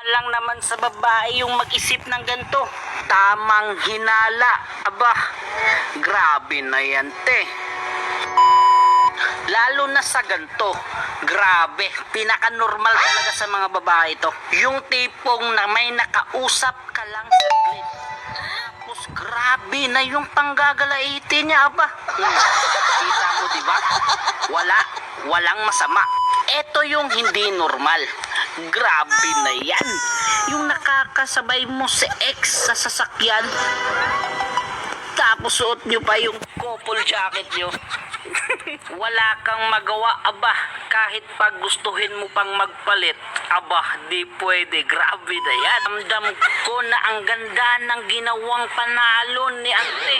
Lang naman sa babae yung mag-isip ng ganito. Tamang hinala. Aba, grabe na yan, te. Lalo na sa ganito. Grabe, pinaka-normal talaga sa mga babae to. Yung tipong na may nakausap ka lang saglit. Tapos grabe na yung panggagalaiti niya, aba. Kita mo, diba? Walang masama. Ito yung hindi normal. Grabe na yan. Yung nakakasabay mo si ex sa sasakyan. Tapos suot nyo pa yung couple jacket nyo. Wala kang magawa, aba. Kahit pag gustuhin mo pang magpalit, aba, di pwede. Grabe na yan. Damdam ko na ang ganda ng ginawang panalo ni ante.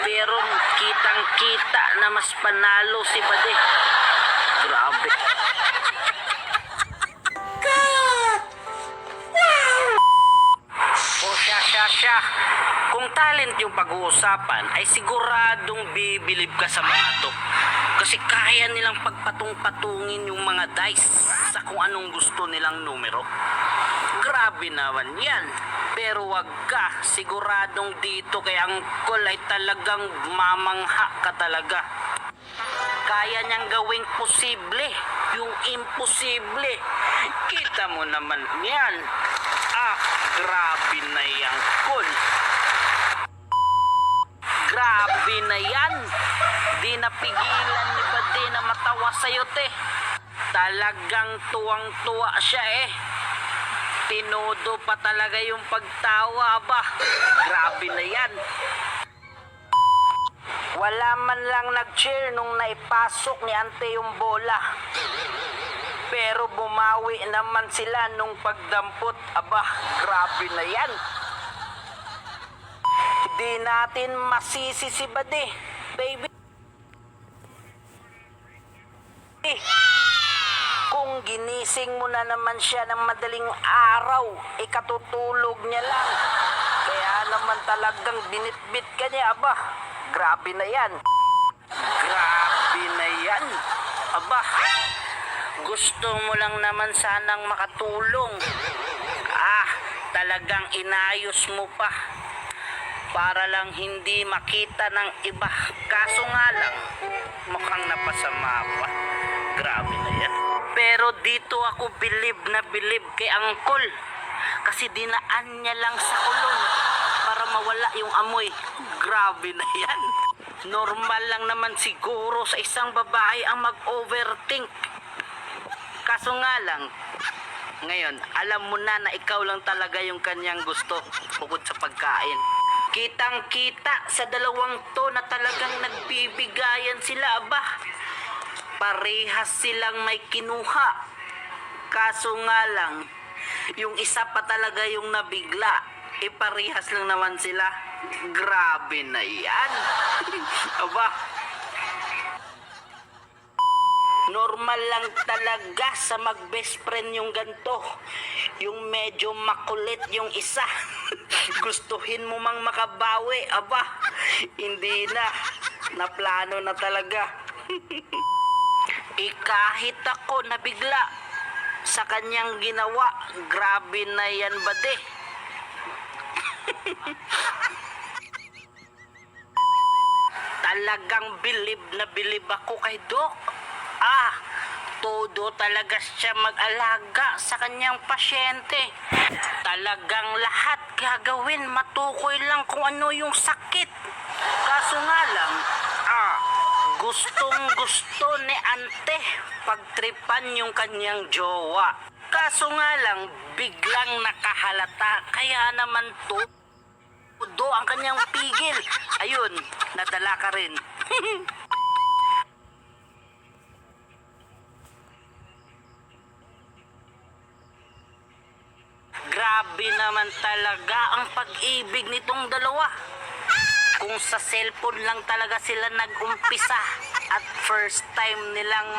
Pero kitang-kita na mas panalo si Bade. Grabe. Siya. Kung talent yung pag-uusapan, ay siguradong bibilib ka sa mga to. Kasi kaya nilang pagpatong-patungin yung mga dice sa kung anong gusto nilang numero. Grabe naman yan. Pero wag ka, siguradong dito kay Angkol ay talagang mamangha ka talaga. Kaya niyang gawing posible, yung imposible. Kita mo naman yan. Grabe na yan, Kol. Grabe na yan. Di napigilan ni Bade na matawa sa'yo, te. Talagang tuwang-tuwa siya, eh. Tinodo pa talaga yung pagtawa, ba? Grabe na yan. Wala man lang nag-cheer nung naipasok ni ante yung bola. Pero bumawi naman sila nung pagdampot. Aba, grabe na yan. Di natin masisi si Bade, baby. Kung ginising mo na naman siya ng madaling araw, ikatutulog niya lang. Kaya naman talagang binitbit ka niya, aba. Grabe na yan. Grabe na yan. Aba, gusto mo lang naman sanang makatulong. Talagang inayos mo pa. Para lang hindi makita ng iba. Kaso nga lang, mukhang napasama pa. Grabe na yan. Pero dito ako bilib na bilib kay Angkol. Kasi dinaan niya lang sa kulong para mawala yung amoy. Grabe na yan. Normal lang naman siguro sa isang babae ang mag-overthink. Kaso nga lang, ngayon, alam mo na na ikaw lang talaga yung kanyang gusto bukod sa pagkain. Kitang-kita sa dalawang to na talagang nagbibigayan sila, aba. Parehas silang may kinuha. Kaso nga lang, yung isa pa talaga yung nabigla. Parehas lang naman sila. Grabe na yan. Aba. Normal lang talaga sa mag-best friend yung ganito. Yung medyo makulit yung isa. Gustuhin mo mang makabawi, aba. Hindi na. Naplano na talaga. Kahit ako nabigla sa kanyang ginawa. Grabe na yan, Bade. Talagang bilib na bilib ako kay Doc. Todo talaga siya mag-alaga sa kanyang pasyente. Talagang lahat gagawin, matukoy lang kung ano yung sakit. Kaso nga lang, gustong gusto ni ante pagtripan yung kanyang jowa. Kaso nga lang, biglang nakahalata. Kaya naman todo ang kanyang pigil. Ayun, nadala ka rin. Grabe naman talaga ang pag-ibig nitong dalawa. Kung sa cellphone lang talaga sila nag-umpisa at first time nilang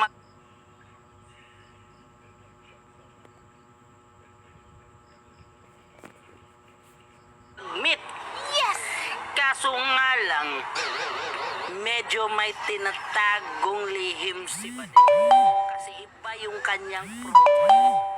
meet. Yes! Kaso nga lang, medyo may tinatagong lihim si Bade. Kasi iba yung kanyang profile.